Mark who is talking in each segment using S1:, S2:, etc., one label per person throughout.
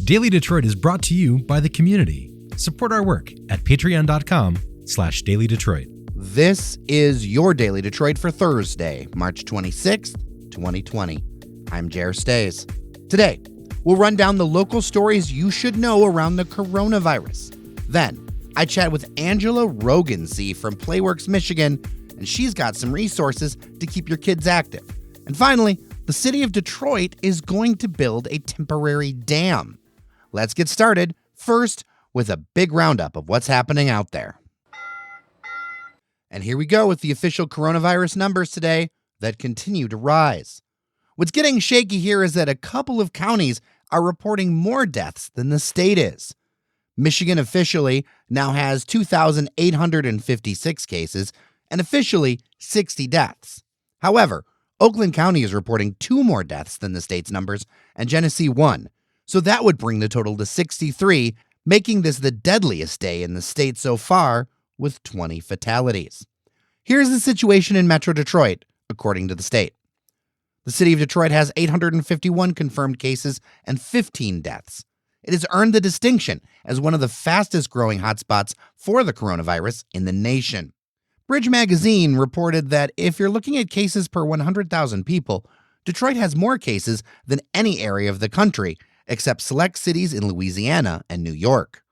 S1: Daily Detroit is brought to you by the community. Support our work at patreon.com/dailydetroit.
S2: This is your Daily Detroit for Thursday, March 26th, 2020. I'm Jer Stays. Today, we'll run down the local stories you should know around the coronavirus. Then, I chat with Angela Rogansey from Playworks, Michigan, and she's got some resources to keep your kids active. And finally, the city of Detroit is going to build a temporary dam. Let's get started, first with a big roundup of what's happening out there. And here we go with the official coronavirus numbers today that continue to rise. What's getting shaky here is that a couple of counties are reporting more deaths than the state is. Michigan officially now has 2,856 cases and officially 60 deaths. However, Oakland County is reporting 2 more deaths than the state's numbers and Genesee 1. So that would bring the total to 63, making this the deadliest day in the state so far with 20 fatalities. Here's the situation in Metro Detroit, according to the state. The city of Detroit has 851 confirmed cases and 15 deaths. It has earned the distinction as one of the fastest growing hotspots for the coronavirus in the nation. Bridge Magazine reported that if you're looking at cases per 100,000 people, Detroit has more cases than any area of the country, except select cities in Louisiana and New York.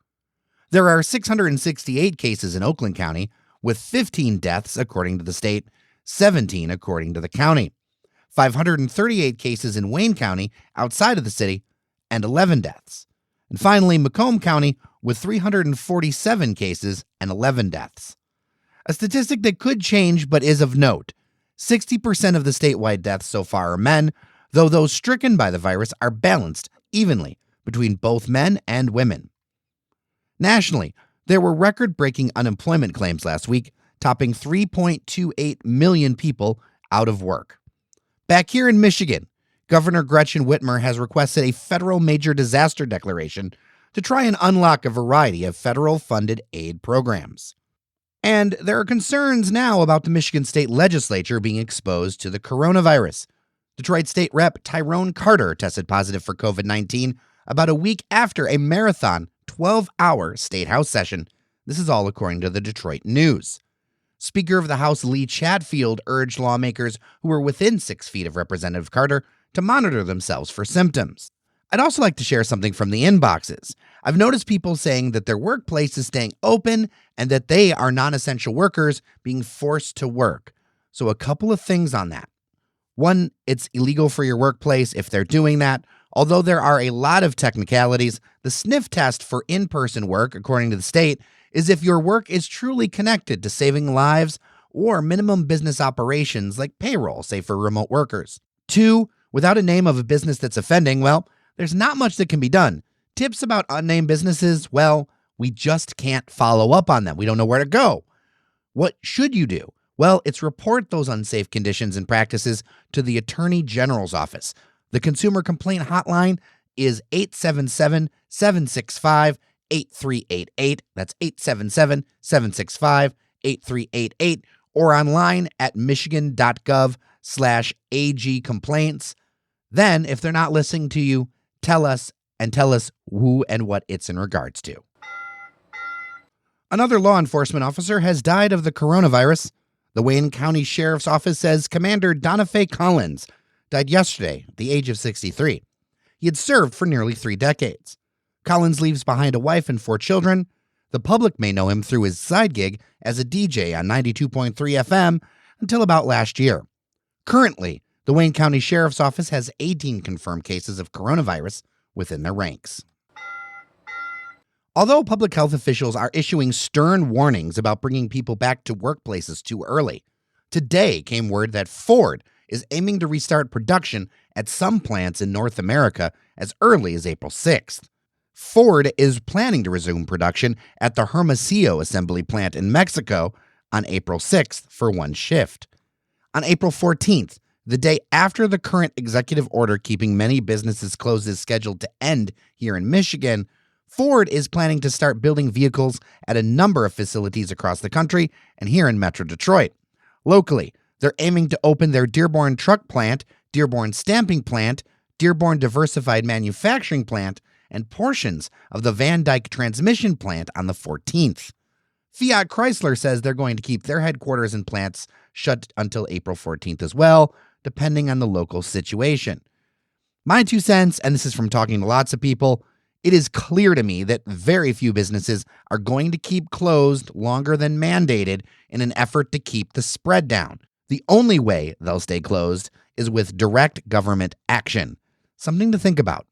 S2: There are 668 cases in Oakland County, with 15 deaths according to the state, 17 according to the county. 538 cases in Wayne County, outside of the city, and 11 deaths. And finally, Macomb County, with 347 cases and 11 deaths. A statistic that could change but is of note. 60% of the statewide deaths so far are men, though those stricken by the virus are balanced evenly between both men and women. Nationally, there were record-breaking unemployment claims last week, topping 3.28 million people out of work. Back here in Michigan, Governor Gretchen Whitmer has requested a federal major disaster declaration to try and unlock a variety of federal-funded aid programs. And there are concerns now about the Michigan State Legislature being exposed to the coronavirus. Detroit State Rep Tyrone Carter tested positive for COVID-19 about a week after a marathon 12-hour State House session. This is all according to the Detroit News. Speaker of the House Lee Chatfield urged lawmakers who were within 6 feet of Representative Carter to monitor themselves for symptoms. I'd also like to share something from the inboxes. I've noticed people saying that their workplace is staying open and that they are non-essential workers being forced to work. So a couple of things on that. One, it's illegal for your workplace if they're doing that. Although there are a lot of technicalities, the sniff test for in-person work, according to the state, is if your work is truly connected to saving lives or minimum business operations like payroll, say for remote workers. 2, without a name of a business that's offending, well, there's not much that can be done. Tips about unnamed businesses, well, we just can't follow up on them. We don't know where to go. What should you do? Well, it's report those unsafe conditions and practices to the Attorney General's office. The consumer complaint hotline is 877-765-8388. That's 877-765-8388, or online at michigan.gov/AG complaints. Then, if they're not listening to you, tell us who and what it's in regards to. Another law enforcement officer has died of the coronavirus. The Wayne County Sheriff's Office says Commander Donnafae Collins died yesterday at the age of 63. He had served for nearly 3 decades. Collins leaves behind a wife and 4 children. The public may know him through his side gig as a DJ on 92.3 FM until about last year. Currently, the Wayne County Sheriff's Office has 18 confirmed cases of coronavirus within their ranks. Although public health officials are issuing stern warnings about bringing people back to workplaces too early, today came word that Ford is aiming to restart production at some plants in North America as early as April 6th. Ford is planning to resume production at the Hermosillo assembly plant in Mexico on April 6th for 1 shift. On April 14th, the day after the current executive order keeping many businesses closed is scheduled to end here in Michigan, Ford is planning to start building vehicles at a number of facilities across the country and here in Metro Detroit. Locally, they're aiming to open their Dearborn truck plant, Dearborn stamping plant, Dearborn diversified manufacturing plant, and portions of the Van Dyke transmission plant on the 14th. Fiat Chrysler says they're going to keep their headquarters and plants shut until April 14th as well, depending on the local situation. My 2 cents, and this is from talking to lots of people, it is clear to me that very few businesses are going to keep closed longer than mandated in an effort to keep the spread down. The only way they'll stay closed is with direct government action. Something to think about.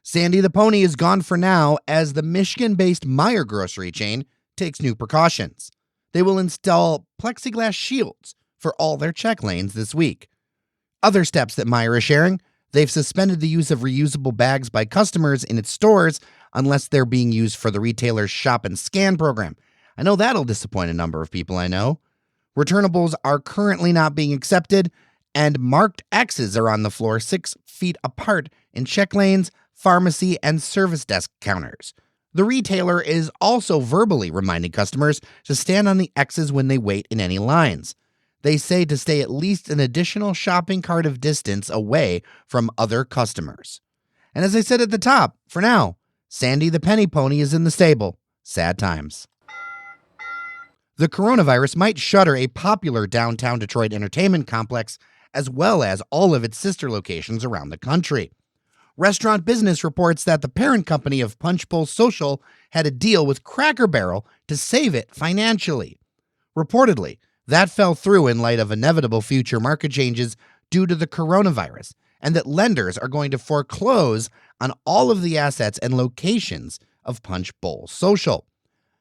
S2: Sandy the Pony is gone for now as the Michigan-based Meijer grocery chain takes new precautions. They will install plexiglass shields for all their check lanes this week. Other steps that Meijer is sharing: they've suspended the use of reusable bags by customers in its stores unless they're being used for the retailer's shop and scan program. I know that'll disappoint a number of people I know. Returnables are currently not being accepted, and marked X's are on the floor 6 feet apart in check lanes, pharmacy, and service desk counters. The retailer is also verbally reminding customers to stand on the X's when they wait in any lines. They say to stay at least an additional shopping cart of distance away from other customers. And as I said at the top, for now, Sandy the Penny Pony is in the stable. Sad times. The coronavirus might shutter a popular downtown Detroit entertainment complex as well as all of its sister locations around the country. Restaurant Business reports that the parent company of Punch Bowl Social had a deal with Cracker Barrel to save it financially. Reportedly, that fell through in light of inevitable future market changes due to the coronavirus, and that lenders are going to foreclose on all of the assets and locations of Punch Bowl Social.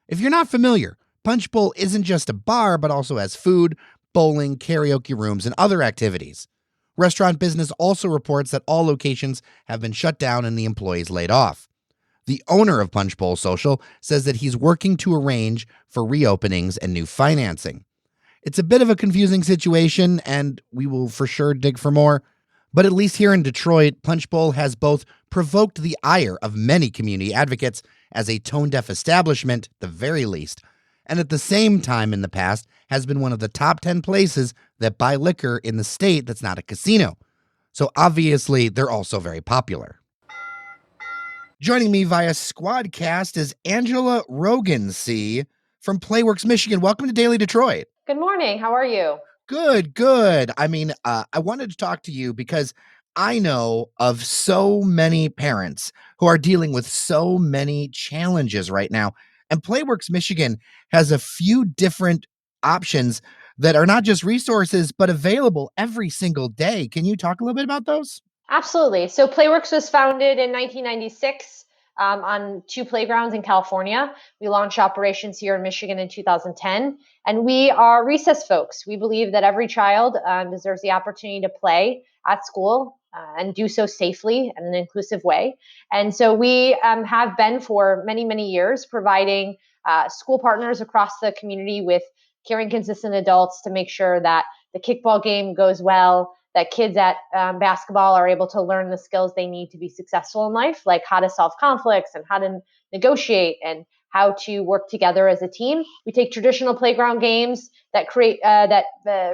S2: If you're not familiar, Punch Bowl isn't just a bar, but also has food, bowling, karaoke rooms, and other activities. Restaurant Business also reports that all locations have been shut down and the employees laid off. The owner of Punch Bowl Social says that he's working to arrange for reopenings and new financing. It's a bit of a confusing situation, and we will for sure dig for more. But at least here in Detroit, Punch Bowl has both provoked the ire of many community advocates as a tone-deaf establishment, the very least, and at the same time in the past has been one of the top 10 places that buy liquor in the state that's not a casino. So obviously, they're also very popular. Joining me via Squadcast is Angela Rogan-C from Playworks, Michigan. Welcome to Daily Detroit.
S3: Good morning. How are you?
S2: Good. I wanted to talk to you because I know of so many parents who are dealing with so many challenges right now. And Playworks Michigan has a few different options that are not just resources, but available every single day. Can you talk a little bit about those?
S3: Absolutely. So Playworks was founded in 1996 on 2 playgrounds in California. We launched operations here in Michigan in 2010, and we are recess folks. We believe that every child deserves the opportunity to play at school and do so safely and in an inclusive way. And so we have been for many, many years providing school partners across the community with caring, consistent adults to make sure that the kickball game goes well, that kids at basketball are able to learn the skills they need to be successful in life, like how to solve conflicts and how to negotiate and how to work together as a team. We take traditional playground games that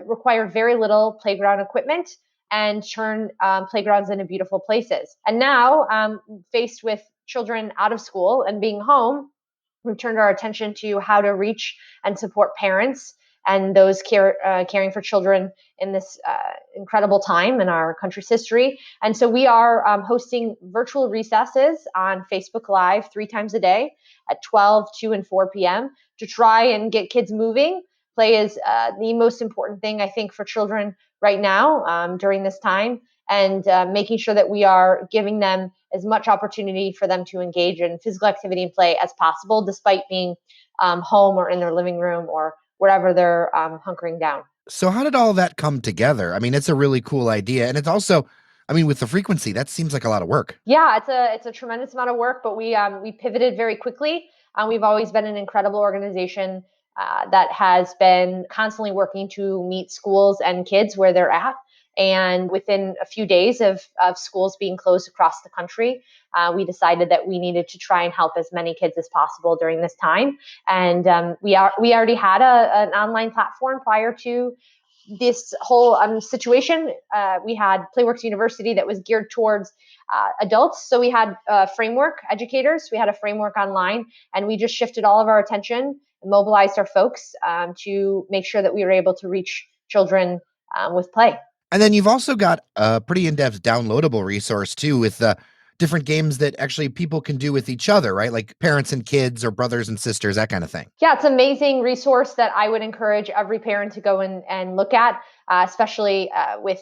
S3: require very little playground equipment and turn playgrounds into beautiful places. And now, faced with children out of school and being home, we've turned our attention to how to reach and support parents and those caring for children in this incredible time in our country's history. And so we are hosting virtual recesses on Facebook Live 3 times a day at 12, 2, and 4 p.m. to try and get kids moving. Play is the most important thing, I think, for children right now during this time, and making sure that we are giving them as much opportunity for them to engage in physical activity and play as possible, despite being home or in their living room or wherever they're hunkering down.
S2: So how did all that come together? I mean, it's a really cool idea. And it's also, with the frequency, that seems like a lot of work.
S3: Yeah, it's a tremendous amount of work, but we pivoted very quickly. We've always been an incredible organization that has been constantly working to meet schools and kids where they're at. And within a few days of schools being closed across the country, we decided that we needed to try and help as many kids as possible during this time. And we already had an online platform prior to this whole situation, we had Playworks University that was geared towards adults. So we had framework educators, we had a framework online, and we just shifted all of our attention and mobilized our folks to make sure that we were able to reach children with play.
S2: And then you've also got a pretty in-depth downloadable resource too, with different games that actually people can do with each other, right? Like parents and kids or brothers and sisters, that kind of thing.
S3: Yeah, it's an amazing resource that I would encourage every parent to go and look at, especially with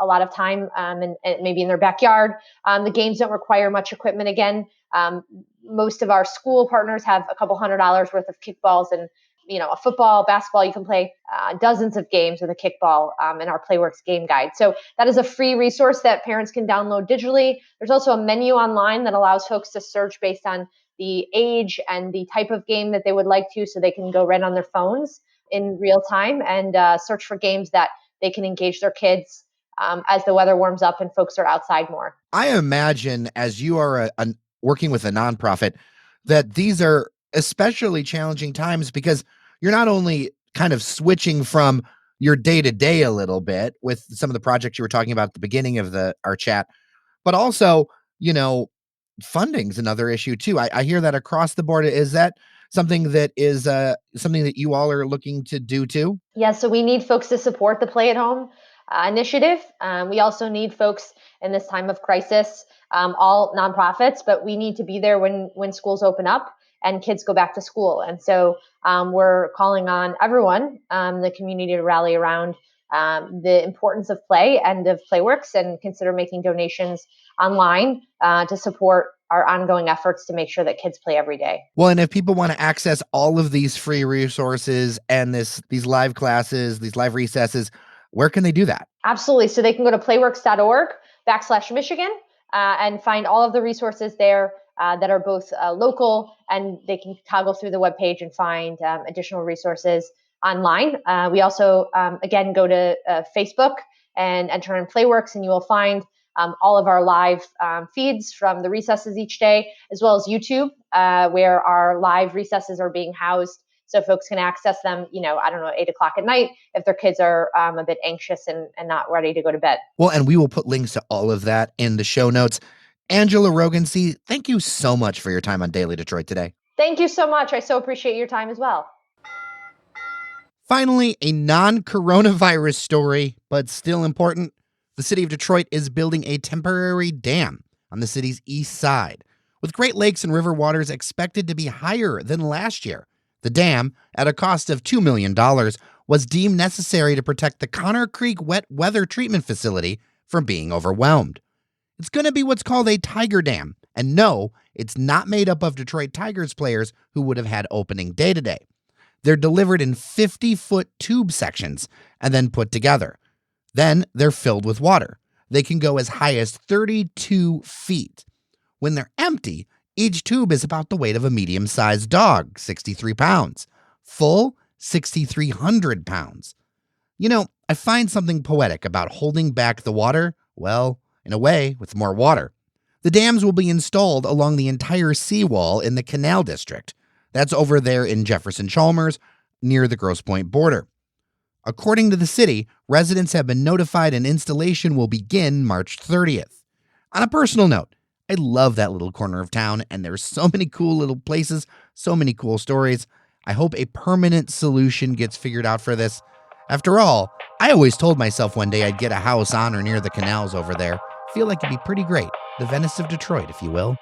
S3: a lot of time and maybe in their backyard. The games don't require much equipment. Again, most of our school partners have a couple $100 worth of kickballs, and a football, basketball, you can play dozens of games with a kickball in our Playworks game guide. So that is a free resource that parents can download digitally. There's also a menu online that allows folks to search based on the age and the type of game that they would like to, so they can go right on their phones in real time and search for games that they can engage their kids as the weather warms up and folks are outside more.
S2: I imagine, as you are working with a nonprofit, that these are especially challenging times because you're not only kind of switching from your day-to-day a little bit with some of the projects you were talking about at the beginning of our chat, but also, funding's another issue too. I hear that across the board. Is that something that is something that you all are looking to do too?
S3: Yeah, so we need folks to support the Play at Home initiative. We also need folks in this time of crisis, all nonprofits, but we need to be there when schools open up and kids go back to school. And so we're calling on everyone, the community, to rally around the importance of play and of Playworks, and consider making donations online to support our ongoing efforts to make sure that kids play every day.
S2: Well, and if people want to access all of these free resources and these live classes, these live recesses, where can they do that?
S3: Absolutely. So they can go to playworks.org/Michigan and find all of the resources there that are both local, and they can toggle through the webpage and find additional resources online. We also, again, go to Facebook and enter in Playworks, and you will find all of our live feeds from the recesses each day, as well as YouTube, where our live recesses are being housed. So folks can access them, 8 o'clock at night if their kids are a bit anxious and not ready to go to bed.
S2: Well, and we will put links to all of that in the show notes. Angela Rogancy, thank you so much for your time on Daily Detroit today.
S3: Thank you so much. I so appreciate your time as well.
S2: Finally, a non-coronavirus story, but still important. The city of Detroit is building a temporary dam on the city's east side, with Great Lakes and river waters expected to be higher than last year. The dam, at a cost of $2 million, was deemed necessary to protect the Connor Creek Wet Weather Treatment Facility from being overwhelmed. It's going to be what's called a Tiger Dam, and no, it's not made up of Detroit Tigers players who would have had opening day today. They're delivered in 50-foot tube sections and then put together. Then they're filled with water. They can go as high as 32 feet. When they're empty, each tube is about the weight of a medium-sized dog, 63 pounds. Full, 6,300 pounds. I find something poetic about holding back the water, well, in a way, with more water. The dams will be installed along the entire seawall in the Canal District. That's over there in Jefferson-Chalmers, near the Grosse Pointe border. According to the city, residents have been notified an installation will begin March 30th. On a personal note, I love that little corner of town, and there's so many cool little places, so many cool stories. I hope a permanent solution gets figured out for this. After all, I always told myself one day I'd get a house on or near the canals over there. Feel like it'd be pretty great. The Venice of Detroit, if you will.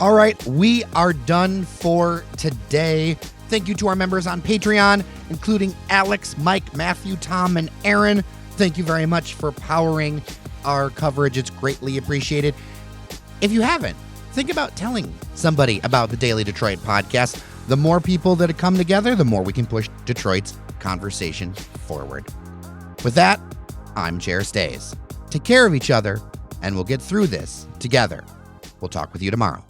S2: All right, we are done for today. Thank you to our members on Patreon, including Alex, Mike, Matthew, Tom, and Aaron. Thank you very much for powering our coverage. It's greatly appreciated. If you haven't, think about telling somebody about the Daily Detroit podcast. The more people that come together, the more we can push Detroit's conversation forward. With that, I'm Jer Stays. Take care of each other, and we'll get through this together. We'll talk with you tomorrow.